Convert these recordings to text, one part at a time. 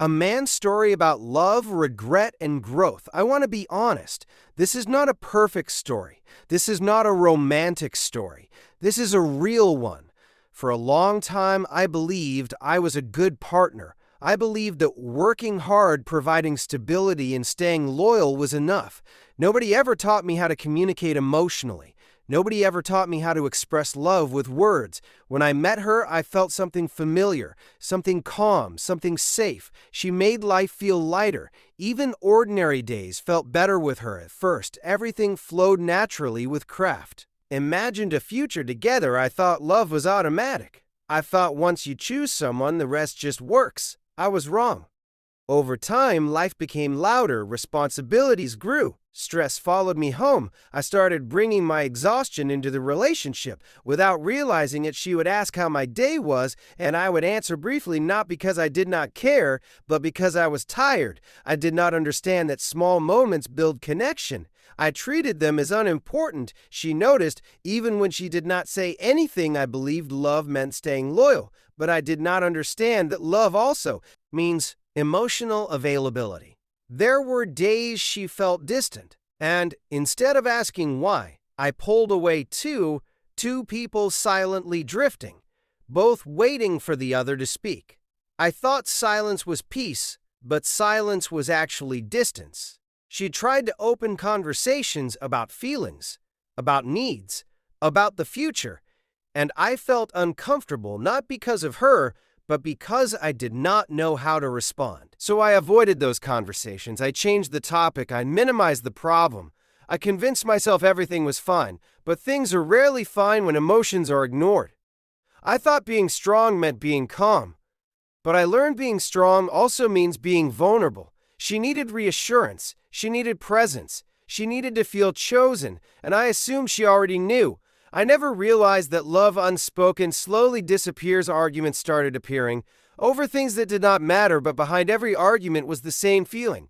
A man's story about love, regret, and growth. I want to be honest. This is not a perfect story. This is not a romantic story. This is a real one. For a long time, I believed I was a good partner. I believed that working hard, providing stability, and staying loyal was enough. Nobody ever taught me how to communicate emotionally. Nobody ever taught me how to express love with words. When I met her, I felt something familiar, something calm, something safe. She made life feel lighter. Even ordinary days felt better with her at first. Everything flowed naturally with craft. Imagined a future together, I thought love was automatic. I thought once you choose someone, the rest just works. I was wrong. Over time, life became louder, responsibilities grew. Stress followed me home. I started bringing my exhaustion into the relationship. Without realizing it, she would ask how my day was, and I would answer briefly, not because I did not care, but because I was tired. I did not understand that small moments build connection. I treated them as unimportant. She noticed, even when she did not say anything, I believed love meant staying loyal. But I did not understand that love also means emotional availability. There were days she felt distant, and instead of asking why, I pulled away two people silently drifting, both waiting for the other to speak. I thought silence was peace, but silence was actually distance. She tried to open conversations about feelings, about needs, about the future, and I felt uncomfortable not because of her, but because I did not know how to respond. So I avoided those conversations. I changed the topic. I minimized the problem. I convinced myself everything was fine, but things are rarely fine when emotions are ignored. I thought being strong meant being calm, but I learned being strong also means being vulnerable. She needed reassurance. She needed presence. She needed to feel chosen, and I assumed she already knew. I never realized that love unspoken slowly disappears. Arguments started appearing over things that did not matter, but behind every argument was the same feeling.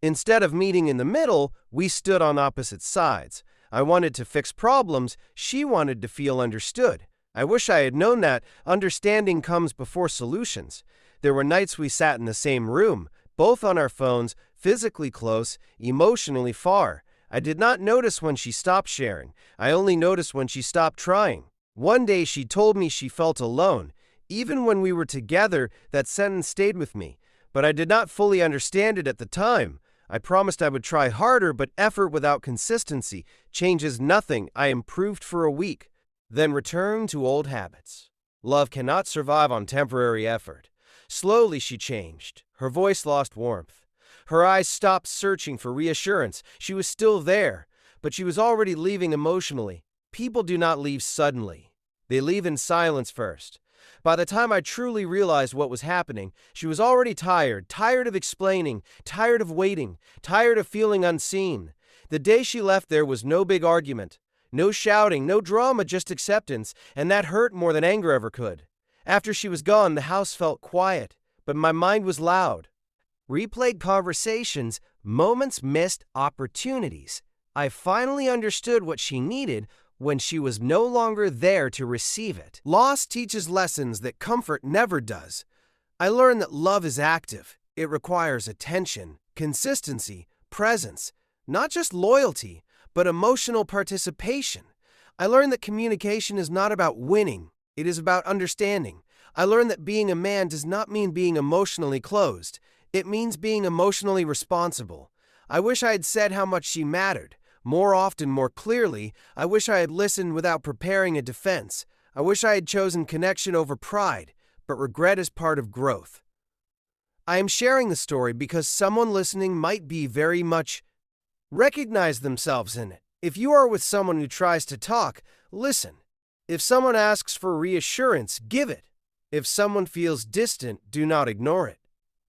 Instead of meeting in the middle, we stood on opposite sides. I wanted to fix problems. She wanted to feel understood. I wish I had known that understanding comes before solutions. There were nights we sat in the same room, both on our phones, physically close, emotionally far. I did not notice when she stopped sharing. I only noticed when she stopped trying. One day she told me she felt alone. Even when we were together, that sentence stayed with me. But I did not fully understand it at the time. I promised I would try harder, but effort without consistency changes nothing. I improved for a week, then returned to old habits. Love cannot survive on temporary effort. Slowly she changed. Her voice lost warmth. Her eyes stopped searching for reassurance. She was still there, but she was already leaving emotionally. People do not leave suddenly. They leave in silence first. By the time I truly realized what was happening, she was already tired of explaining, tired of waiting, tired of feeling unseen. The day she left, there was no big argument, no shouting, no drama, just acceptance, and that hurt more than anger ever could. After she was gone, the house felt quiet, but my mind was loud. Replayed conversations, moments missed, opportunities. I finally understood what she needed when she was no longer there to receive it. Loss teaches lessons that comfort never does. I learned that love is active. It requires attention, consistency, presence, not just loyalty, but emotional participation. I learned that communication is not about winning. It is about understanding. I learned that being a man does not mean being emotionally closed. It means being emotionally responsible. I wish I had said how much she mattered. More often, more clearly. I wish I had listened without preparing a defense. I wish I had chosen connection over pride, but regret is part of growth. I am sharing the story because someone listening might be very much recognize themselves in it. If you are with someone who tries to talk, listen. If someone asks for reassurance, give it. If someone feels distant, do not ignore it.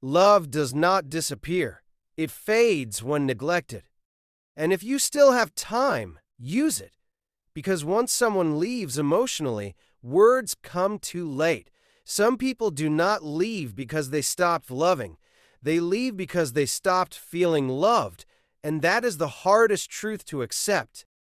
Love does not disappear. It fades when neglected. And if you still have time, use it. Because once someone leaves emotionally, words come too late. Some people do not leave because they stopped loving. They leave because they stopped feeling loved. And that is the hardest truth to accept.